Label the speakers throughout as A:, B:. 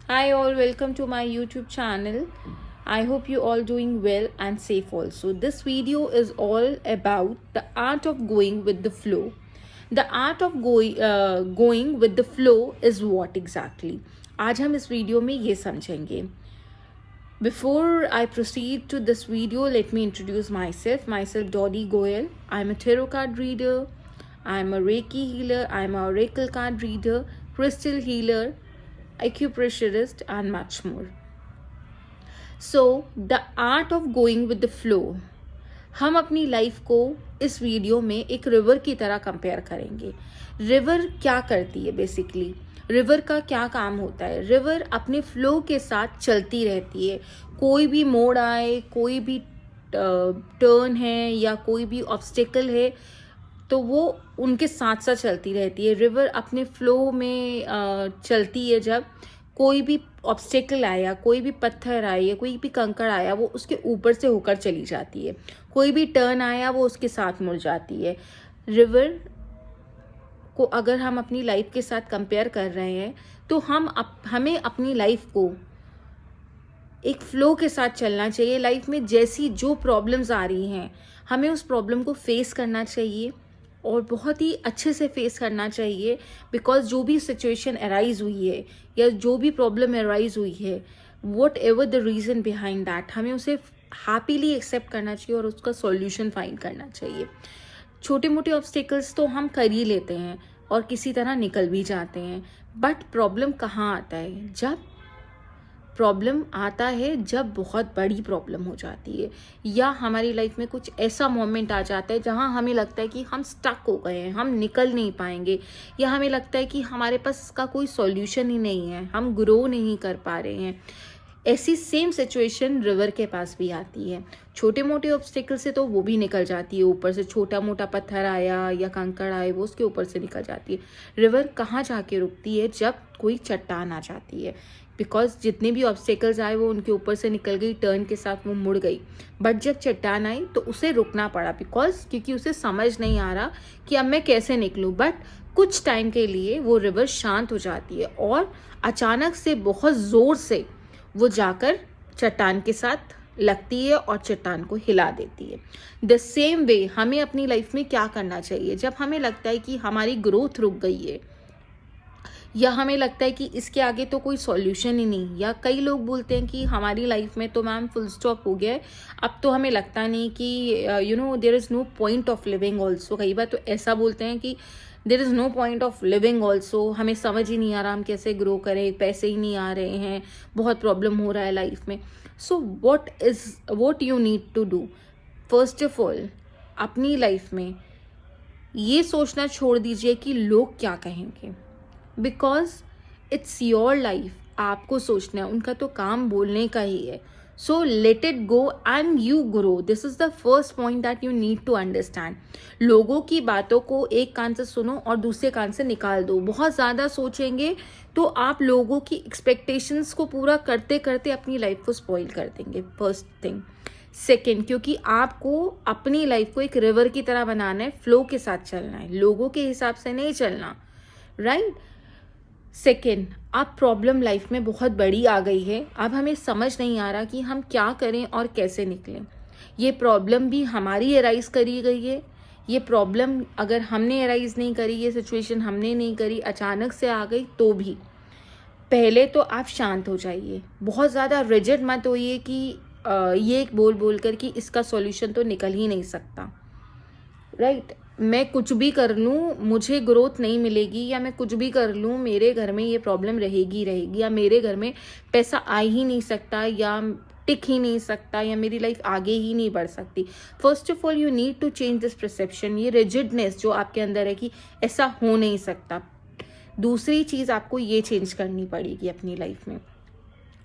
A: Hi all, welcome to my YouTube channel. I hope you all doing well and safe also. This video is all about the art of going with the flow. The art of going with the flow is what exactly? आज हम इस video में ये समझेंगे. Before I proceed to this video, let me introduce myself. Myself Dodi Goyal. I'm a tarot card reader. I'm a Reiki healer. I'm a oracle card reader, crystal healer, acupressurist and much more. So the art of going with the flow. हम अपनी life को इस video में एक river की तरह compare करेंगे. River क्या करती है बेसिकली? रिवर का क्या काम होता है? रिवर अपने फ्लो के साथ चलती रहती है. कोई भी मोड़ आए, कोई भी टर्न है या कोई भी ऑब्स्टिकल है तो वो उनके साथ साथ चलती रहती है. रिवर अपने फ्लो में चलती है. जब कोई भी ऑब्स्टेकल आया, कोई भी पत्थर आया, कोई भी कंकड़ आया, वो उसके ऊपर से होकर चली जाती है. कोई भी टर्न आया वो उसके साथ मुड़ जाती है. रिवर को अगर हम अपनी लाइफ के साथ कंपेयर कर रहे हैं तो हमें अपनी लाइफ को एक फ्लो के साथ चलना चाहिए. लाइफ में जैसी जो प्रॉब्लम्स आ रही हैं हमें उस प्रॉब्लम को फेस करना चाहिए और बहुत ही अच्छे से फेस करना चाहिए. बिकॉज जो भी सिचुएशन अराइज हुई है या जो भी प्रॉब्लम अराइज हुई है, what ever the reason behind that, हमें उसे हैप्पीली एक्सेप्ट करना चाहिए और उसका सॉल्यूशन फाइंड करना चाहिए. छोटे मोटे ऑब्स्टिकल्स तो हम कर ही लेते हैं और किसी तरह निकल भी जाते हैं. बट प्रॉब्लम कहाँ आता है? प्रॉब्लम आता है जब बहुत बड़ी प्रॉब्लम हो जाती है या हमारी लाइफ में कुछ ऐसा मोमेंट आ जाता है जहां हमें लगता है कि हम स्टक हो गए हैं, हम निकल नहीं पाएंगे, या हमें लगता है कि हमारे पास इसका कोई सॉल्यूशन ही नहीं है, हम ग्रो नहीं कर पा रहे हैं. ऐसी सेम सिचुएशन रिवर के पास भी आती है. छोटे मोटे ऑब्स्टिकल से तो वो भी निकल जाती है. ऊपर से छोटा मोटा पत्थर आया या कंकड़ आए वो उसके ऊपर से निकल जाती है. रिवर कहाँ जाके रुकती है? जब कोई चट्टान आ जाती है. बिकॉज जितने भी ऑब्स्टिकल्स आए वो उनके ऊपर से निकल गई, टर्न के साथ वो मुड़ गई. बट जब चट्टान आई तो उसे रुकना पड़ा क्योंकि उसे समझ नहीं आ रहा कि अब मैं कैसे निकलूं. बट कुछ टाइम के लिए वो रिवर शांत हो जाती है और अचानक से बहुत ज़ोर से वो जाकर चट्टान के साथ लगती है और चट्टान को हिला देती है. द सेम वे हमें अपनी लाइफ में क्या करना चाहिए? जब हमें लगता है कि हमारी ग्रोथ रुक गई है या हमें लगता है कि इसके आगे तो कोई सॉल्यूशन ही नहीं, या कई लोग बोलते हैं कि हमारी लाइफ में तो मैम फुल स्टॉप हो गया है, अब तो हमें लगता नहीं कि there is no point of living also. कई बार तो ऐसा बोलते हैं कि there is no point of living also, हमें समझ ही नहीं आ रहा हम कैसे ग्रो करें, पैसे ही नहीं आ रहे हैं, बहुत प्रॉब्लम हो रहा है लाइफ में. So what you need to do? First of all अपनी लाइफ में ये सोचना छोड़ दीजिए कि लोग क्या कहेंगे. Because it's your life. आपको सोचना है, उनका तो काम बोलने का ही है. So let it go and you grow. This is the first point that you need to understand. लोगों की बातों को एक कान से सुनो और दूसरे कान से निकाल दो. बहुत ज़्यादा सोचेंगे तो आप लोगों की एक्सपेक्टेशंस को पूरा करते करते अपनी लाइफ को स्पॉइल कर देंगे. First thing. सेकेंड, क्योंकि आपको अपनी लाइफ को एक रिवर की तरह बनाना है, फ्लो के साथ चलना है, लोगों के हिसाब से नहीं चलना. राइट? सेकेंड, अब प्रॉब्लम लाइफ में बहुत बड़ी आ गई है. अब हमें समझ नहीं आ रहा कि हम क्या करें और कैसे निकलें. ये प्रॉब्लम भी हमारी एराइज करी गई है. ये प्रॉब्लम अगर हमने एराइज नहीं करी, ये सिचुएशन हमने नहीं करी, अचानक से आ गई तो भी पहले तो आप शांत हो जाइए. बहुत ज़्यादा रिजिड मत होइए कि ये बोल बोल कर कि इसका सॉल्यूशन तो निकल ही नहीं सकता. राइट? मैं कुछ भी कर लूँ मुझे ग्रोथ नहीं मिलेगी, या मैं कुछ भी कर लूँ मेरे घर में ये प्रॉब्लम रहेगी रहेगी, या मेरे घर में पैसा आ ही नहीं सकता, या टिक ही नहीं सकता, या मेरी लाइफ आगे ही नहीं बढ़ सकती. First of all you need to change this perception. ये रिजिडनेस जो आपके अंदर है कि ऐसा हो नहीं सकता. दूसरी चीज़ आपको ये चेंज करनी पड़ेगी अपनी लाइफ में.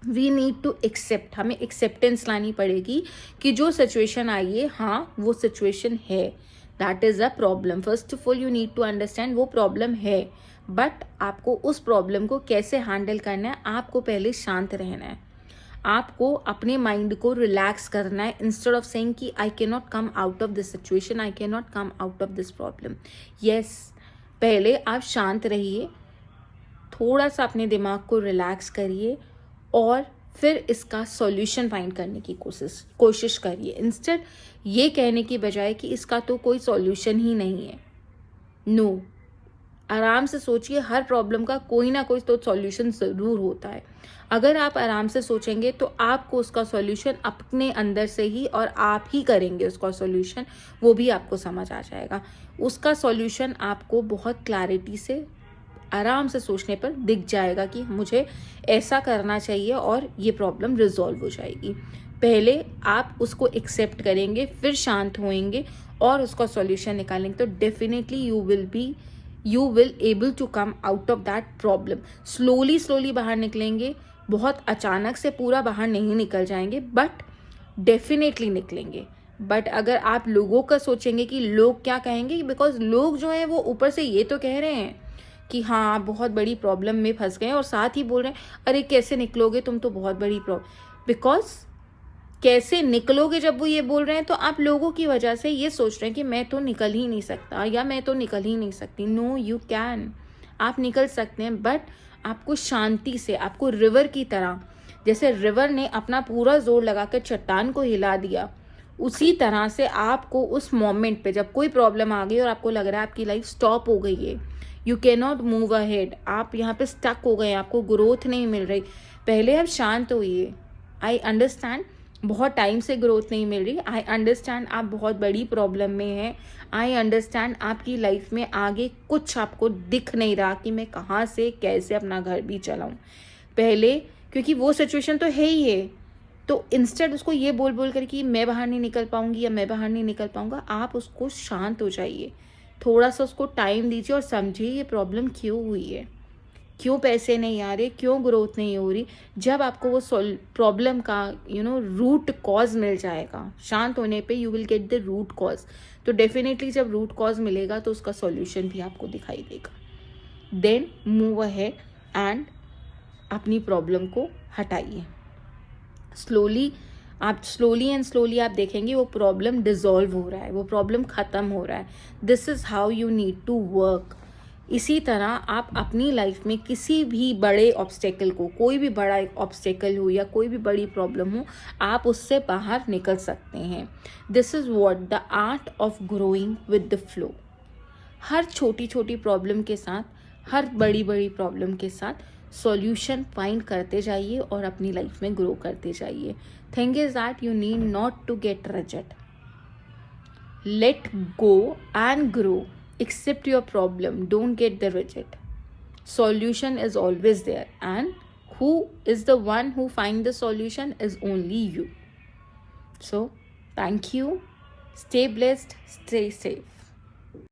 A: We need to accept. हमें एक्सेप्टेंस लानी पड़ेगी कि जो सिचुएशन आई है, हाँ वो सिचुएशन है, that is a problem. First of all you need to understand वो प्रॉब्लम है. बट आपको उस प्रॉब्लम को कैसे हैंडल करना है, आपको पहले शांत रहना है. आपको अपने माइंड को रिलैक्स करना है. इंस्टेड ऑफ सेइंग कि I can not come out of this situation, I can not come out of this problem. Yes, पहले आप शांत रहिए, थोड़ा सा अपने दिमाग को रिलैक्स करिए और फिर इसका सॉल्यूशन फाइंड करने की कोशिश करिए, इंस्टेड ये कहने की बजाय कि इसका तो कोई सॉल्यूशन ही नहीं है। नो, आराम से सोचिए, हर प्रॉब्लम का कोई ना कोई तो सॉल्यूशन ज़रूर होता है। अगर आप आराम से सोचेंगे तो आपको उसका सॉल्यूशन अपने अंदर से ही, और आप ही करेंगे उसका सॉल्यूशन, वो भी आपको समझ आ जाएगा। उसका सॉल्यूशन आपको बहुत क्लैरिटी से आराम से सोचने पर दिख जाएगा कि मुझे ऐसा करना चाहिए और ये प्रॉब्लम रिजॉल्व हो जाएगी। पहले आप उसको एक्सेप्ट करेंगे, फिर शांत होएंगे और उसका सॉल्यूशन निकालेंगे, तो definitely you will able to come out of that problem. Slowly बाहर निकलेंगे, बहुत अचानक से पूरा बाहर नहीं निकल जाएंगे, बट डेफिनेटली निकलेंगे। बट अगर आप लोगों का सोचेंगे कि लोग क्या कहेंगे, बिकॉज लोग जो हैं वो ऊपर से ये तो कह रहे हैं कि हाँ आप बहुत बड़ी प्रॉब्लम में फंस गए, और साथ ही बोल रहे हैं अरे कैसे निकलोगे, तुम तो बहुत बड़ी प्रॉब्लम। बिकॉज कैसे निकलोगे जब वो ये बोल रहे हैं, तो आप लोगों की वजह से ये सोच रहे हैं कि मैं तो निकल ही नहीं सकता या मैं तो निकल ही नहीं सकती। नो, यू कैन, आप निकल सकते हैं, बट आपको शांति से, आपको रिवर की तरह, जैसे रिवर ने अपना पूरा जोर लगाकर चट्टान को हिला दिया, उसी तरह से आपको उस मोमेंट पे जब कोई प्रॉब्लम आ गई और आपको लग रहा है आपकी लाइफ स्टॉप हो गई है, you can not move ahead, आप यहाँ पे स्टक हो गए, आपको ग्रोथ नहीं मिल रही, पहले आप शांत होइए। आई अंडरस्टैंड बहुत टाइम से ग्रोथ नहीं मिल रही, आई अंडरस्टैंड आप बहुत बड़ी प्रॉब्लम में हैं, आई अंडरस्टैंड आपकी लाइफ में आगे कुछ आपको दिख नहीं रहा कि मैं कहाँ से कैसे अपना घर भी चलाऊं पहले, क्योंकि वो सिचुएशन तो है ही है। तो इंस्टेड उसको ये बोल कर कि मैं बाहर नहीं निकल पाऊंगी या मैं बाहर नहीं निकल पाऊंगा, आप उसको शांत हो जाइए, थोड़ा सा उसको टाइम दीजिए और समझिए ये प्रॉब्लम क्यों हुई है, क्यों पैसे नहीं आ रहे, क्यों ग्रोथ नहीं हो रही। जब आपको वो प्रॉब्लम का रूट कॉज मिल जाएगा, शांत होने पे you will get the root cause, तो डेफिनेटली जब रूट कॉज मिलेगा तो उसका सॉल्यूशन भी आपको दिखाई देगा। देन मूव अहेड एंड अपनी प्रॉब्लम को हटाइए। स्लोली आप देखेंगे वो प्रॉब्लम डिसॉल्व हो रहा है, वो प्रॉब्लम ख़त्म हो रहा है। This is how you need to work. इसी तरह आप अपनी लाइफ में किसी भी बड़े ऑब्स्टेकल को, कोई भी बड़ा ऑब्स्टेकल हो या कोई भी बड़ी प्रॉब्लम हो, आप उससे बाहर निकल सकते हैं। This is what the art of growing with the flow. हर छोटी छोटी प्रॉब्लम के साथ, हर बड़ी बड़ी प्रॉब्लम के साथ सॉल्यूशन फाइंड करते जाइए और अपनी लाइफ में ग्रो करते जाइए। Thing is that you need not to get rigid, let go and grow, accept your problem, don't get the rigid. Solution is always there, and who is the one who find the solution is only you. So thank you, stay blessed, stay safe.